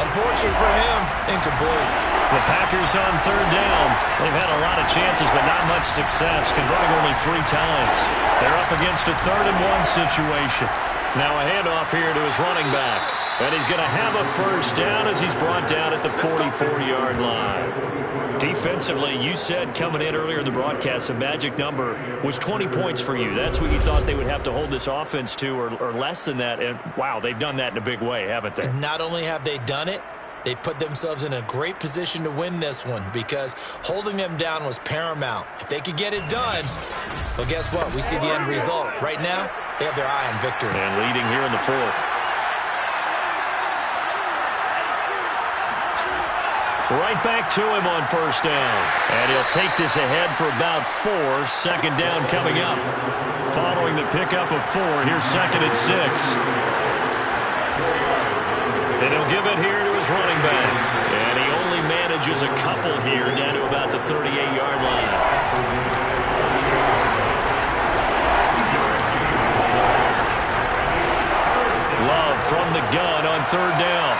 Unfortunately for him, incomplete. The Packers on 3rd down. They've had a lot of chances, but not much success, converting only 3 times. They're up against a 3rd and 1 situation. Now a handoff here to his running back. And he's going to have a 1st down as he's brought down at the 44-yard line. Defensively, you said coming in earlier in the broadcast, the magic number was 20 points for you. That's what you thought they would have to hold this offense to, or less than that. And, wow, they've done that in a big way, haven't they? And not only have they done it, they put themselves in a great position to win this one because holding them down was paramount. If they could get it done, well, guess what? We see the end result. Right now, they have their eye on victory. And leading here in the 4th. Right back to him on first down. And he'll take this ahead for about 4. Second down coming up. Following the pickup of 4, here's second and 6. And he'll give it here to his running back. And he only manages a couple here down to about the 38-yard line. Love from the gun on third down.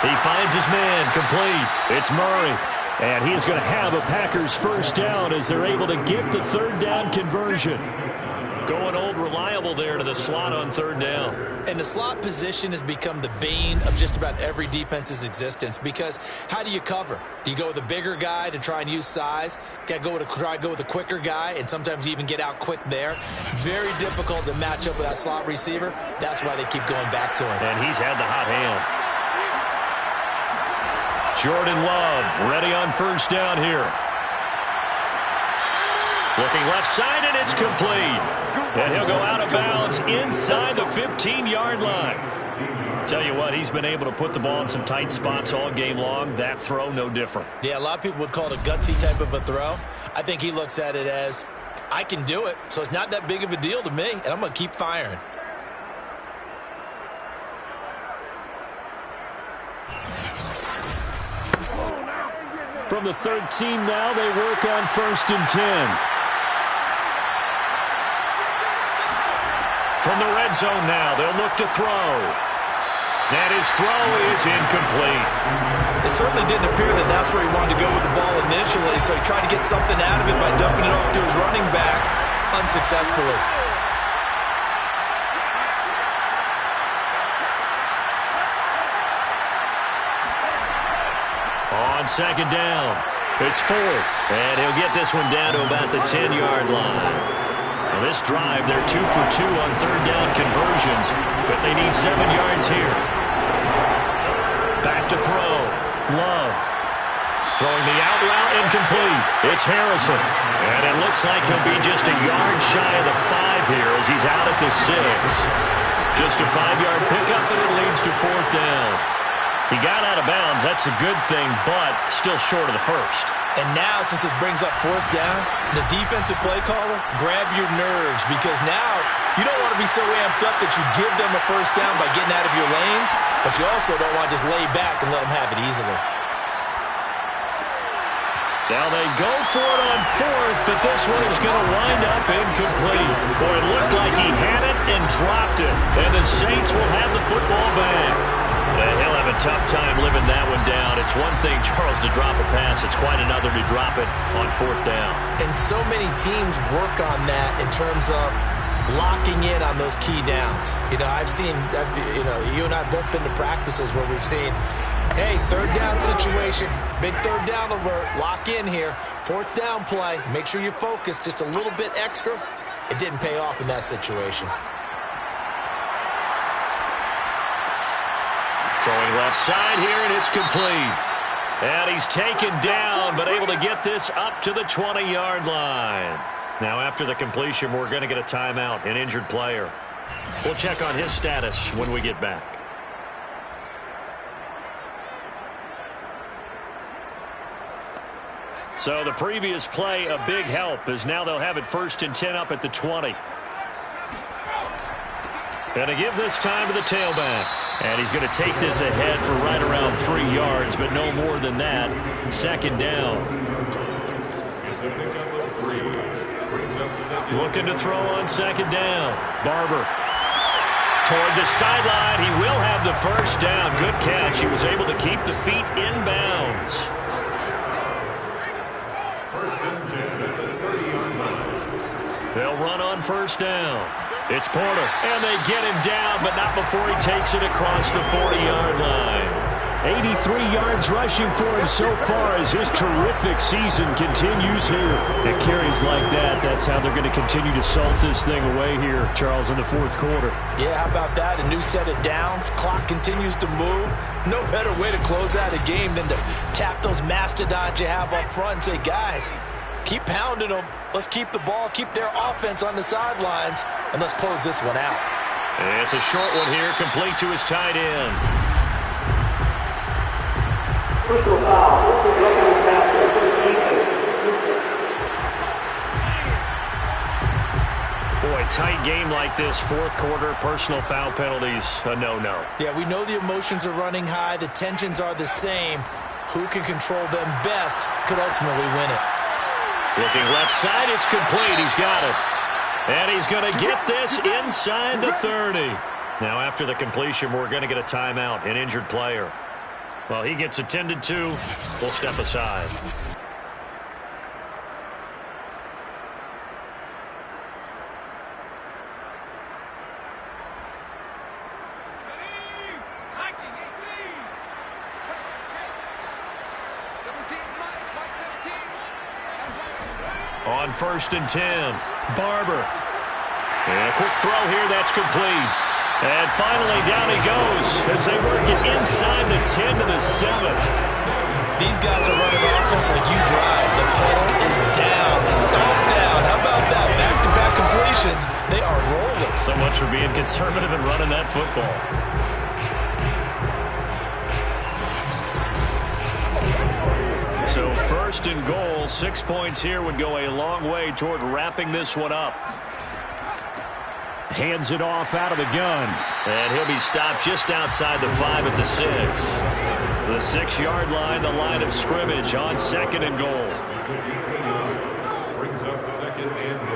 He finds his man, complete. It's Murray. And he is going to have a Packers first down as they're able to get the third down conversion. Going old reliable there to the slot on third down. And the slot position has become the bane of just about every defense's existence, because how do you cover? Do you go with a bigger guy to try and use size? Got to try to go with a quicker guy, and sometimes you even get out quick there. Very difficult to match up with that slot receiver. That's why they keep going back to him. And he's had the hot hand. Jordan Love ready on first down here. Looking left side, and it's complete. And he'll go out of bounds inside the 15-yard line. Tell you what, he's been able to put the ball in some tight spots all game long. That throw, no different. Yeah, a lot of people would call it a gutsy type of a throw. I think he looks at it as, I can do it, so it's not that big of a deal to me, and I'm going to keep firing. From the 13 now, they work on first and 10. From the red zone now, they'll look to throw. And his throw is incomplete. It certainly didn't appear that that's where he wanted to go with the ball initially, so he tried to get something out of it by dumping it off to his running back unsuccessfully. On second down, it's 4. And he'll get this one down to about the 10-yard line. Now this drive, they're 2 for 2 on third down conversions, but they need 7 yards here. Back to throw. Love. Throwing the out route, incomplete. It's Harrison. And it looks like he'll be just a yard shy of the 5 here as he's out at the 6. Just a 5-yard pickup, and it leads to fourth down. He got out of bounds. That's a good thing, but still short of the first. And now, since this brings up fourth down, the defensive play caller, grab your nerves, because now you don't want to be so amped up that you give them a first down by getting out of your lanes, but you also don't want to just lay back and let them have it easily. Now they go for it on fourth, but this one is going to wind up incomplete. Boy, it looked like he had it and dropped it, and the Saints will have the football back. And he'll have a tough time living that one down. It's one thing, Charles, to drop a pass. It's quite another to drop it on fourth down. And so many teams work on that in terms of locking in on those key downs. You know, you and I both been to practices where we've seen, hey, third down situation, big third down alert, lock in here, fourth down play, make sure you focus just a little bit extra. It didn't pay off in that situation. Throwing left side here, and it's complete. And he's taken down, but able to get this up to the 20-yard line. Now, after the completion, we're going to get a timeout, an injured player. We'll check on his status when we get back. So the previous play, a big help, as now they'll have it first and 10 up at the 20. And to give this time to the tailback. And he's going to take this ahead for right around 3 yards, but no more than that. Second down. Looking to throw on second down. Barber. Toward the sideline. He will have the first down. Good catch. He was able to keep the feet in bounds. First and 10 at the 30-yard line. They'll run on first down. It's Porter, and they get him down, but not before he takes it across the 40-yard line. 83 yards rushing for him so far as his terrific season continues here. And carries like that, that's how they're going to continue to salt this thing away here, Charles, in the fourth quarter. Yeah, how about that? A new set of downs. Clock continues to move. No better way to close out a game than to tap those mastodons you have up front and say, guys, keep pounding them. Let's keep the ball, keep their offense on the sidelines, and let's close this one out. And it's a short one here, complete to his tight end. Boy, tight game like this, fourth quarter, personal foul penalties, a no-no. Yeah, we know the emotions are running high. The tensions are the same. Who can control them best could ultimately win it. Looking left side, it's complete. He's got it. And he's going to get this inside the 30. Now, after the completion, we're going to get a timeout, an injured player. Well, he gets attended to. We'll step aside. On 1st and 10, Barber. And a quick throw here, that's complete. And finally, down he goes as they work it inside the 10 to the 7. These guys are running offense like you drive. The pedal is down, stomped down. How about that? Back-to-back completions. They are rolling. So much for being conservative and running that football. So 1st and goal, 6 points here would go a long way toward wrapping this one up. Hands it off out of the gun. And he'll be stopped just outside the 5 at the 6. The 6-yard line, the line of scrimmage on 2nd and goal. Brings up 2nd and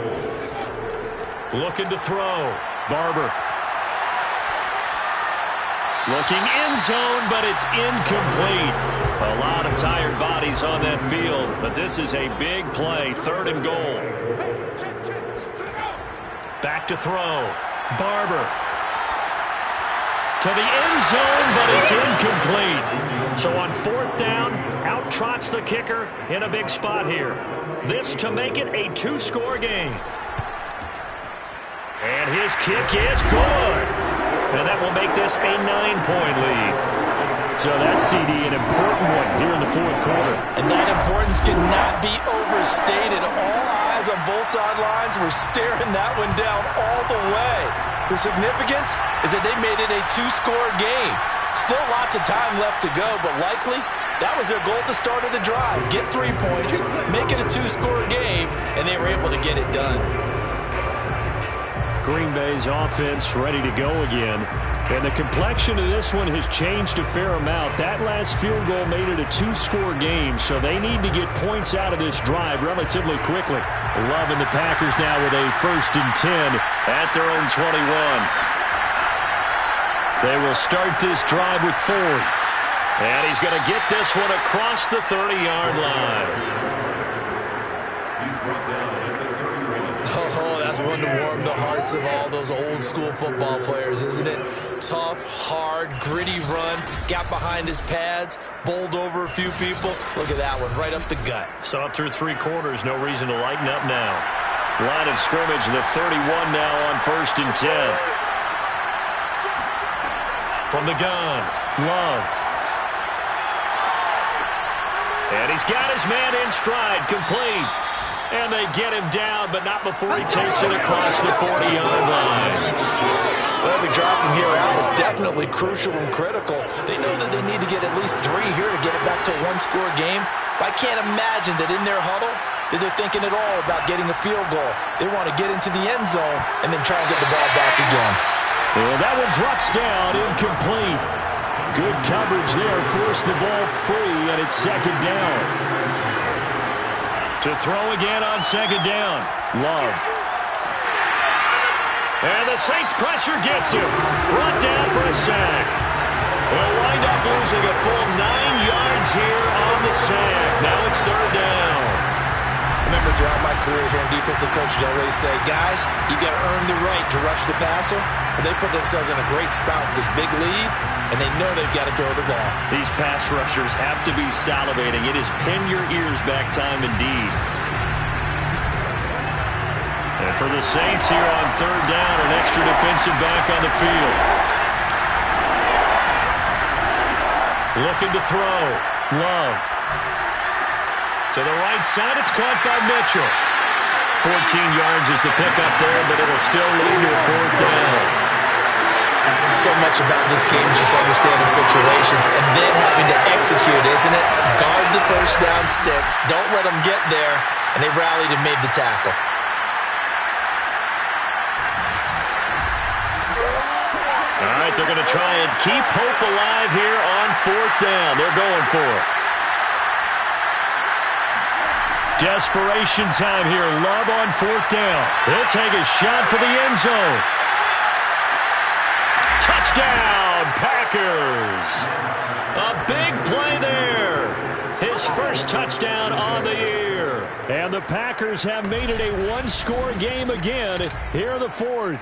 goal. Looking to throw. Barber. Looking end zone, but it's incomplete. A lot of tired bodies on that field, but this is a big play. 3rd and goal. Back to throw. Barber. To the end zone, but it's incomplete. So on 4th down, out trots the kicker in a big spot here. This to make it a 2-score game. And his kick is good. And that will make this a 9-point lead. So that CD, an important one here in the 4th quarter. And that importance cannot be overstated. All eyes on both sidelines were staring that one down all the way. The significance is that they made it a 2-score game. Still lots of time left to go, but likely that was their goal at the start of the drive. Get 3 points, make it a 2-score game, and they were able to get it done. Green Bay's offense ready to go again. And the complexion of this one has changed a fair amount. That last field goal made it a 2-score game, so they need to get points out of this drive relatively quickly. Loving the Packers now with a 1st and 10 at their own 21. They will start this drive with Ford. And he's going to get this one across the 30-yard line. He's brought down at the 31. Oh, that's one to warm the hearts of all those old-school football players, isn't it? Tough, hard, gritty run, got behind his pads, bowled over a few people. Look at that one, right up the gut. So up through 3 quarters, no reason to lighten up now. Line of scrimmage, the 31 now on 1st and 10. From the gun, Love. And he's got his man in stride, complete. And they get him down, but not before he takes it across the 40-yard line. Well, every drive from here out is definitely crucial and critical. They know that they need to get at least 3 here to get it back to a 1-score game. But I can't imagine that in their huddle that they're thinking at all about getting a field goal. They want to get into the end zone and then try and get the ball back again. Well, that one drops down, incomplete. Good coverage there, forced the ball free, and it's 2nd down. To throw again on 2nd down, Love. And the Saints pressure gets him. Brought down for a sack. They'll wind up losing a full 9 yards here on the sack. Now it's 3rd down. Remember, throughout my career here in defensive coach, I always say, guys, you got to earn the right to rush the passer. But they put themselves in a great spot with this big lead, and they know they've got to throw the ball. These pass rushers have to be salivating. It is pin your ears back time indeed. And for the Saints here on 3rd down, an extra defensive back on the field. Looking to throw. Love. To the right side, it's caught by Mitchell. 14 yards is the pickup there, but it'll still lead to a 4th down. So much about this game is just understanding situations and then having to execute, isn't it? Guard the first down sticks. Don't let them get there. And they rallied and made the tackle. All right, they're going to try and keep hope alive here on 4th down. They're going for it. Desperation time here. Love on 4th down. He'll take a shot for the end zone. Touchdown, Packers. A big play there. His first touchdown on the year. And the Packers have made it a one-score game again here in the 4th.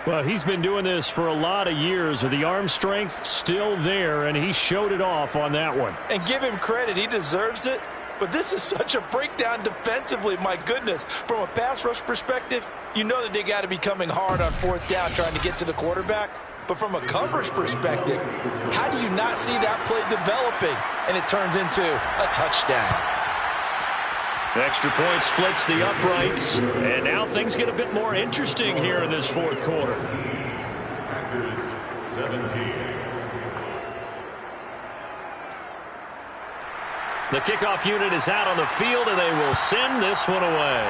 Well, he's been doing this for a lot of years with the arm strength still there, and he showed it off on that one. And give him credit. He deserves it. But this is such a breakdown defensively. My goodness. From a pass rush perspective, you know that they got to be coming hard on 4th down trying to get to the quarterback. But from a coverage perspective, how do you not see that play developing? And it turns into a touchdown. Extra point splits the uprights, and now things get a bit more interesting here in this 4th quarter. Packers 17. The kickoff unit is out on the field, and they will send this one away.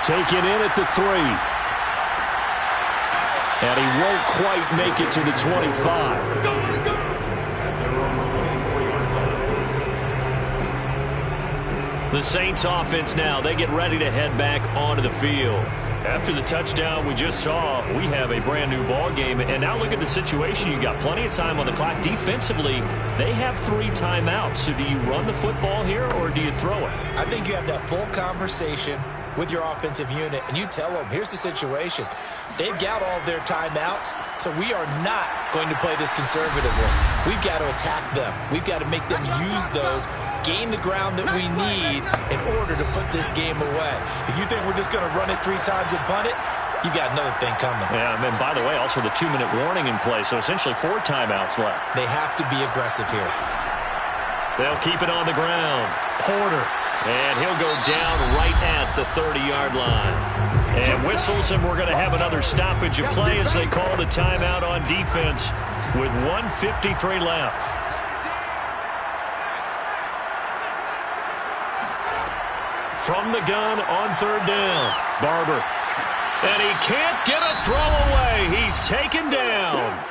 Taken in at the 3. And he won't quite make it to the 25. The Saints offense now, they get ready to head back onto the field. After the touchdown we just saw, we have a brand new ball game. And now look at the situation. You got plenty of time on the clock. Defensively, they have 3 timeouts. So do you run the football here or do you throw it? I think you have that full conversation with your offensive unit, and you tell them, here's the situation. They've got all of their timeouts, so we are not going to play this conservatively. We've got to attack them. We've got to make them use those, gain the ground that we need in order to put this game away. If you think we're just going to run it 3 times and punt it, you got another thing coming. Yeah, and by the way, also the 2-minute warning in play, so essentially 4 timeouts left. They have to be aggressive here. They'll keep it on the ground. Porter. And he'll go down right at the 30-yard line. And whistles, and we're going to have another stoppage of play as they call the timeout on defense with 1:53 left. From the gun on 3rd down. Barber. And he can't get a throw away. He's taken down.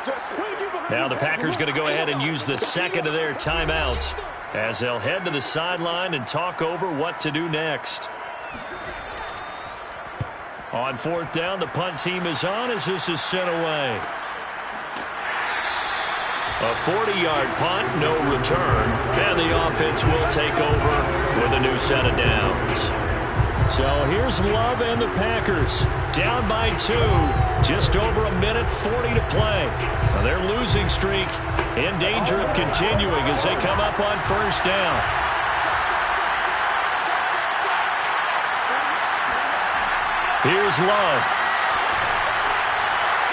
Now the Packers going to go ahead and use the second of their timeouts as they'll head to the sideline and talk over what to do next. On 4th down, the punt team is on as this is sent away. A 40-yard punt, no return, and the offense will take over with a new set of downs. So here's Love and the Packers, down by 2, just over 1:40 to play. Now their losing streak in danger of continuing as they come up on 1st down. Here's Love.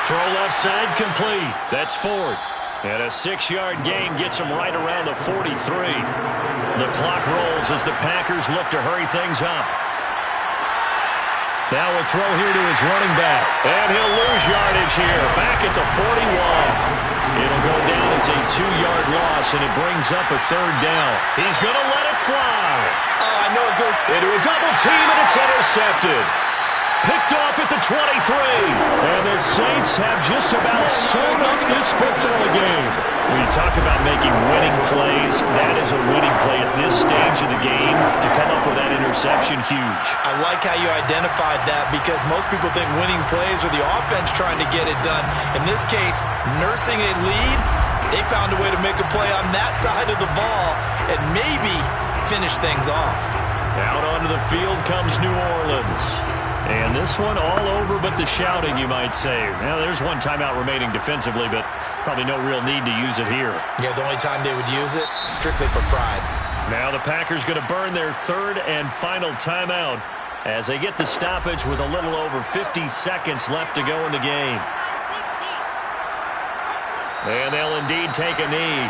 Throw left side complete. That's Ford. And a 6-yard gain gets him right around the 43. The clock rolls as the Packers look to hurry things up. Now a throw here to his running back. And he'll lose yardage here. Back at the 41. It'll go down as a 2-yard loss, and it brings up a 3rd down. He's going to let it fly. Oh, I know it goes into a double team, and it's intercepted. Picked off at the 23. And the Saints have just about sewn up this football game. When you talk about making winning plays, that is a winning play at this stage of the game. To come up with that interception, huge. I like how you identified that because most people think winning plays are the offense trying to get it done. In this case, nursing a lead, they found a way to make a play on that side of the ball and maybe finish things off. Out onto the field comes New Orleans. And this one all over but the shouting, you might say. Now, there's one timeout remaining defensively, but probably no real need to use it here. Yeah, the only time they would use it, strictly for pride. Now the Packers going to burn their 3rd and final timeout as they get the stoppage with a little over 50 seconds left to go in the game. And they'll indeed take a knee.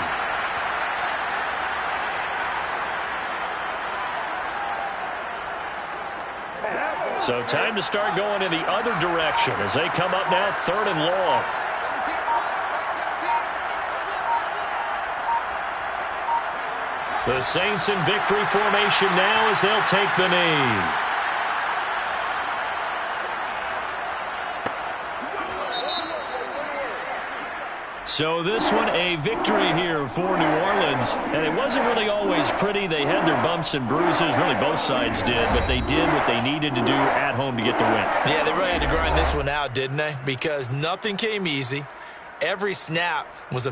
So time to start going in the other direction as they come up now 3rd and long. The Saints in victory formation now as they'll take the knee. So this one a victory here for New Orleans. And it wasn't really always pretty. They had their bumps and bruises. Really both sides did. But they did what they needed to do at home to get the win. Yeah, they really had to grind this one out, didn't they? Because nothing came easy. Every snap was a